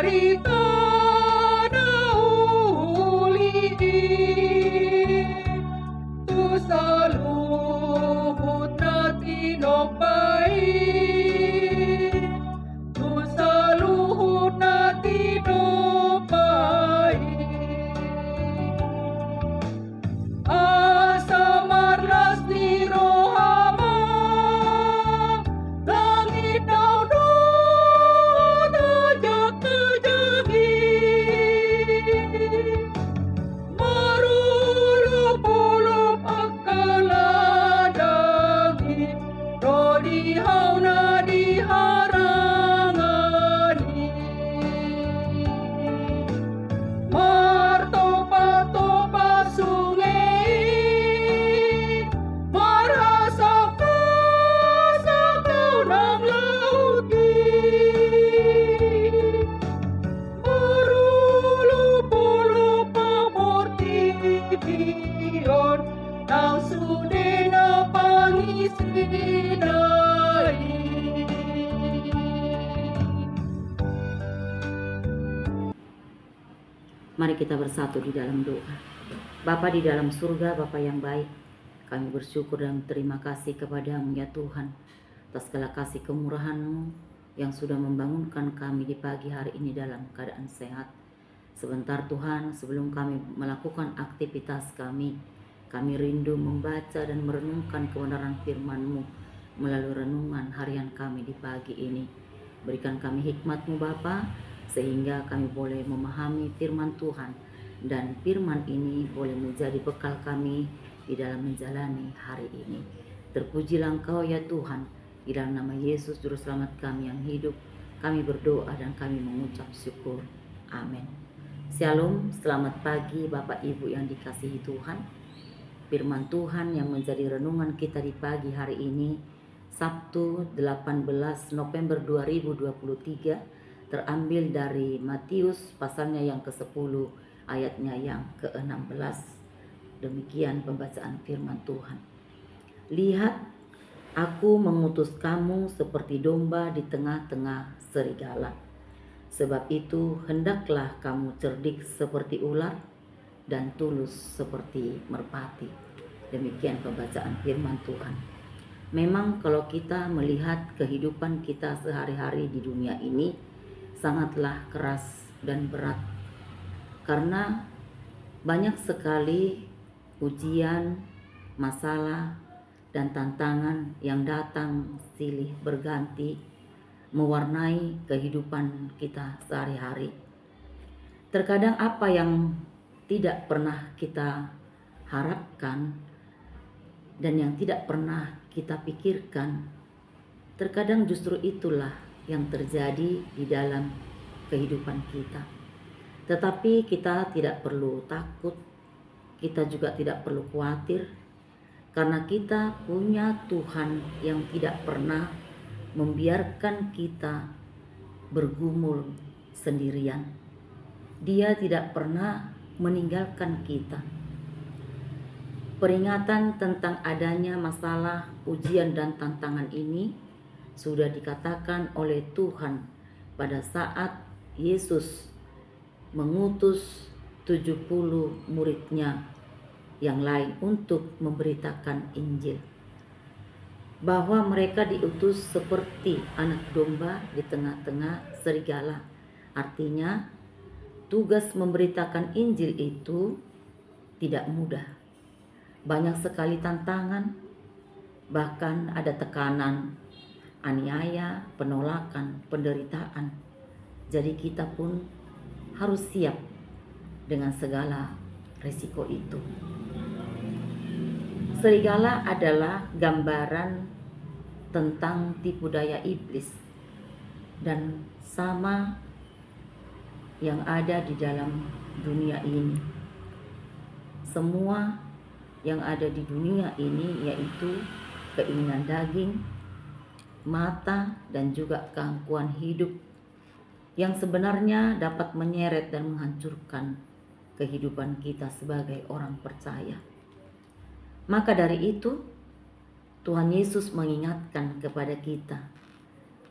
berita nauli tu saluhut na tinopay tu saluhut na tinopay asa marlas ni rohama langit daw tajak terjadi marulup-ulup akaladagi rodihaw na diharangani martopa-topa sungai marasaka-sakaw ng lauti marulup-ulup ang mortibiyon ng sude na pangisinay. Mari kita bersatu di dalam doa. Bapa di dalam surga, Bapa yang baik, kami bersyukur dan terima kasih kepadamu ya Tuhan, atas segala kasih kemurahan-Mu yang sudah membangunkan kami di pagi hari ini dalam keadaan sehat. Sebentar Tuhan, sebelum kami melakukan aktivitas kami rindu membaca dan merenungkan kebenaran firman-Mu melalui renungan harian kami di pagi ini. Berikan kami hikmat-Mu Bapa, sehingga kami boleh memahami firman Tuhan, dan firman ini boleh menjadi bekal kami di dalam menjalani hari ini. Terpujilah Engkau ya Tuhan, di dalam nama Yesus Juru Selamat kami yang hidup, kami berdoa dan kami mengucap syukur. Amin. Shalom, selamat pagi Bapak Ibu yang dikasihi Tuhan. Firman Tuhan yang menjadi renungan kita di pagi hari ini, Sabtu 18 November 2023, terambil dari Matius pasalnya yang ke-10 ayatnya yang ke-16. Demikian pembacaan firman Tuhan. Lihat, aku mengutus kamu seperti domba di tengah-tengah serigala. Sebab itu hendaklah kamu cerdik seperti ular dan tulus seperti merpati. Demikian pembacaan firman Tuhan. Memang kalau kita melihat kehidupan kita sehari-hari di dunia ini sangatlah keras dan berat, karena banyak sekali ujian, masalah, dan tantangan yang datang silih berganti mewarnai kehidupan kita sehari-hari. Terkadang apa yang tidak pernah kita harapkan dan yang tidak pernah kita pikirkan, terkadang justru itulah yang terjadi di dalam kehidupan kita. Tetapi kita tidak perlu takut, kita juga tidak perlu khawatir, karena kita punya Tuhan yang tidak pernah membiarkan kita bergumul sendirian. Dia tidak pernah meninggalkan kita. Peringatan tentang adanya masalah, ujian, dan tantangan ini sudah dikatakan oleh Tuhan pada saat Yesus mengutus 70 muridnya yang lain untuk memberitakan Injil, bahwa mereka diutus seperti anak domba di tengah-tengah serigala. Artinya tugas memberitakan Injil itu tidak mudah. Banyak sekali tantangan, bahkan ada tekanan, aniaya, penolakan, penderitaan. Jadi kita pun harus siap dengan segala risiko itu. Serigala adalah gambaran tentang tipu daya iblis dan sama yang ada di dalam dunia ini. Semua yang ada di dunia ini yaitu keinginan daging, mata, dan juga keangkuhan hidup yang sebenarnya dapat menyeret dan menghancurkan kehidupan kita sebagai orang percaya. Maka dari itu, Tuhan Yesus mengingatkan kepada kita,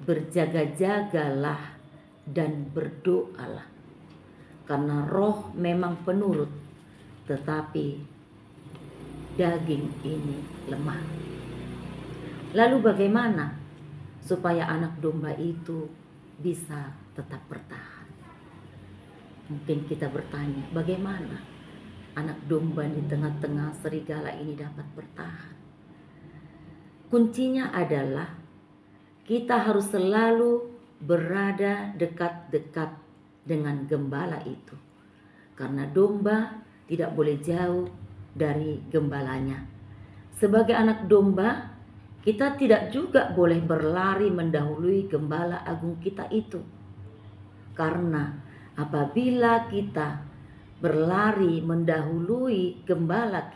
berjaga-jagalah dan berdoalah. Karena roh memang penurut, tetapi daging ini lemah. Lalu bagaimana supaya anak domba itu bisa tetap bertahan? Mungkin kita bertanya, bagaimana anak domba di tengah-tengah serigala ini dapat bertahan? Kuncinya adalah kita harus selalu berada dekat-dekat dengan gembala itu. Karena domba tidak boleh jauh dari gembalanya. Sebagai anak domba, kita tidak juga boleh berlari mendahului gembala agung kita itu. Karena apabila kita berlari mendahului gembala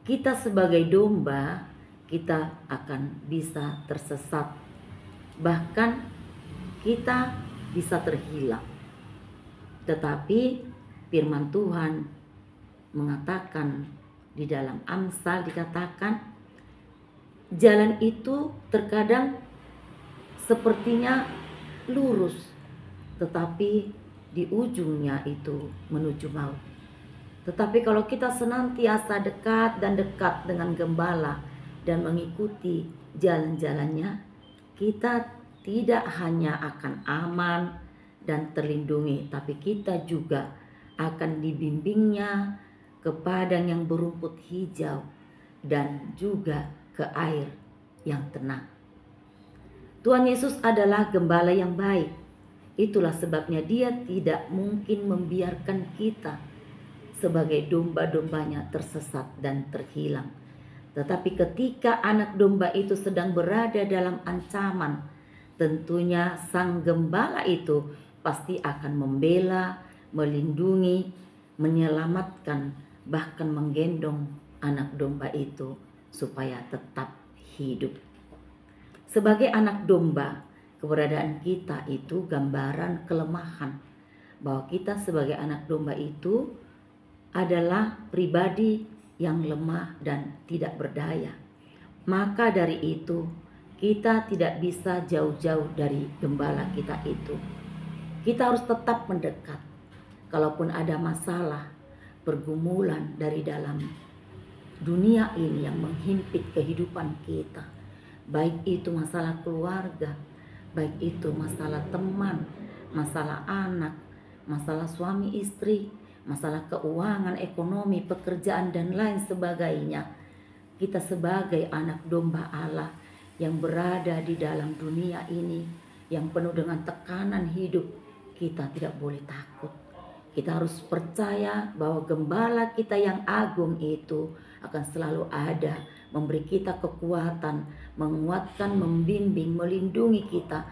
kita sebagai domba, kita akan bisa tersesat. Bahkan kita bisa terhilang. Tetapi firman Tuhan mengatakan di dalam Amsal dikatakan, jalan itu terkadang sepertinya lurus, tetapi di ujungnya itu menuju maut. Tetapi kalau kita senantiasa dekat dan dekat dengan gembala dan mengikuti jalan-jalannya, kita tidak hanya akan aman dan terlindungi, tapi kita juga akan dibimbingnya ke padang yang berumput hijau dan juga ke air yang tenang. Tuhan Yesus adalah gembala yang baik. Itulah sebabnya Dia tidak mungkin membiarkan kita sebagai domba-dombanya tersesat dan terhilang. Tetapi ketika anak domba itu sedang berada dalam ancaman, tentunya sang gembala itu pasti akan membela, melindungi, menyelamatkan, bahkan menggendong anak domba itu supaya tetap hidup. Sebagai anak domba, keberadaan kita itu gambaran kelemahan, bahwa kita sebagai anak domba itu adalah pribadi yang lemah dan tidak berdaya. Maka dari itu kita tidak bisa jauh-jauh dari gembala kita itu. Kita harus tetap mendekat. Kalaupun ada masalah, pergumulan dari dalam dunia ini yang menghimpit kehidupan kita, baik itu masalah keluarga, baik itu masalah teman, masalah anak, masalah suami istri, masalah keuangan, ekonomi, pekerjaan, dan lain sebagainya. Kita sebagai anak domba Allah yang berada di dalam dunia ini yang penuh dengan tekanan hidup, kita tidak boleh takut. Kita harus percaya bahwa gembala kita yang agung itu akan selalu ada, memberi kita kekuatan, menguatkan, membimbing, melindungi kita.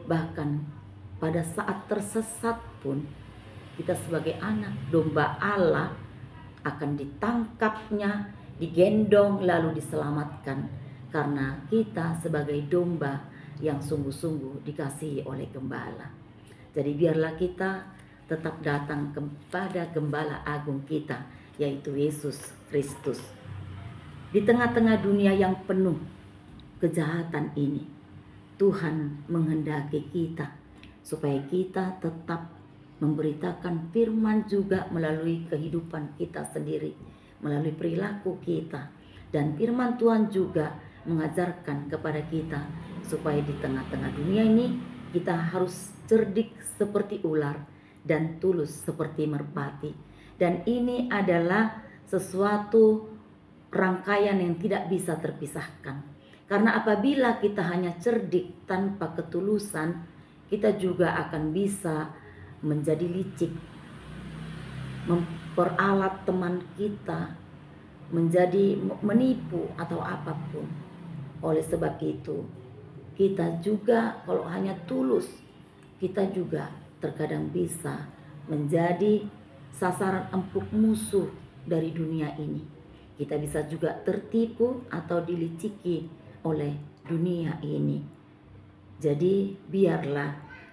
Bahkan pada saat tersesat pun, kita sebagai anak domba Allah akan ditangkapnya, digendong, lalu diselamatkan. Karena kita sebagai domba yang sungguh-sungguh dikasihi oleh gembala. Jadi biarlah kita tetap datang kepada gembala agung kita, yaitu Yesus Kristus. Di tengah-tengah dunia yang penuh kejahatan ini, Tuhan menghendaki kita supaya kita tetap memberitakan firman juga melalui kehidupan kita sendiri, melalui perilaku kita. Dan firman Tuhan juga mengajarkan kepada kita supaya di tengah-tengah dunia ini kita harus cerdik seperti ular dan tulus seperti merpati. Dan ini adalah sesuatu rangkaian yang tidak bisa terpisahkan. Karena apabila kita hanya cerdik tanpa ketulusan, kita juga akan bisa menjadi licik, memperalat teman kita, menjadi menipu atau apapun. Oleh sebab itu, kita juga kalau hanya tulus, kita juga terkadang bisa menjadi sasaran empuk musuh dari dunia ini. Kita bisa juga tertipu atau diliciki oleh dunia ini. Jadi biarlah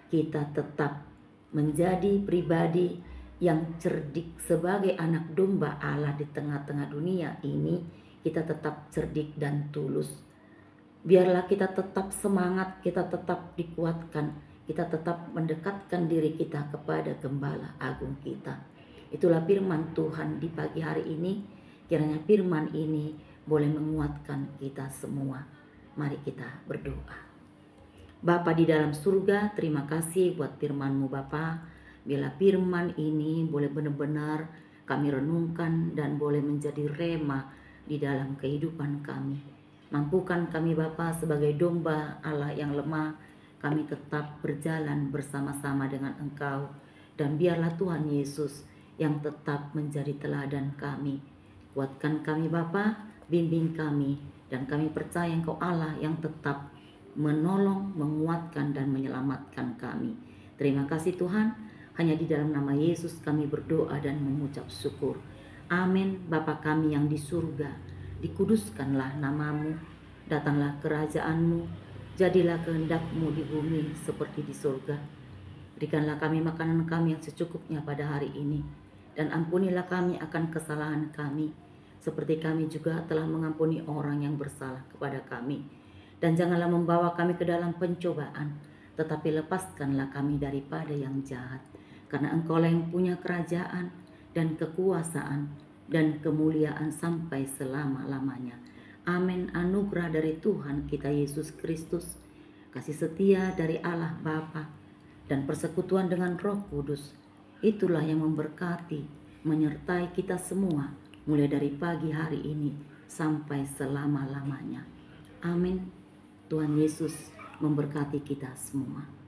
kita tetap menjadi pribadi yang cerdik sebagai anak domba Allah di tengah-tengah dunia ini. Kita tetap cerdik dan tulus. Biarlah kita tetap semangat, kita tetap dikuatkan, kita tetap mendekatkan diri kita kepada Gembala Agung kita. Itulah firman Tuhan di pagi hari ini. Kiranya firman ini boleh menguatkan kita semua. Mari kita berdoa. Bapa di dalam surga, terima kasih buat firman-Mu Bapa. Bila firman ini boleh benar-benar kami renungkan dan boleh menjadi rema di dalam kehidupan kami. Mampukan kami Bapa sebagai domba Allah yang lemah, kami tetap berjalan bersama-sama dengan Engkau. Dan biarlah Tuhan Yesus yang tetap menjadi teladan kami. Kuatkan kami Bapa, bimbing kami, dan kami percaya Engkau Allah yang tetap menolong, menguatkan, dan menyelamatkan kami. Terima kasih Tuhan, hanya di dalam nama Yesus kami berdoa dan mengucap syukur. Amin. Bapa kami yang di surga, dikuduskanlah nama-Mu, datanglah kerajaan-Mu, jadilah kehendak-Mu di bumi seperti di surga. Berikanlah kami makanan kami yang secukupnya pada hari ini, dan ampunilah kami akan kesalahan kami, seperti kami juga telah mengampuni orang yang bersalah kepada kami. Dan janganlah membawa kami ke dalam pencobaan, tetapi lepaskanlah kami daripada yang jahat. Karena Engkaulah yang punya kerajaan dan kekuasaan dan kemuliaan sampai selama-lamanya. Amin. Anugerah dari Tuhan kita Yesus Kristus, kasih setia dari Allah Bapa, dan persekutuan dengan Roh Kudus, itulah yang memberkati, menyertai kita semua, mulai dari pagi hari ini sampai selama-lamanya. Amin. Tuhan Yesus memberkati kita semua.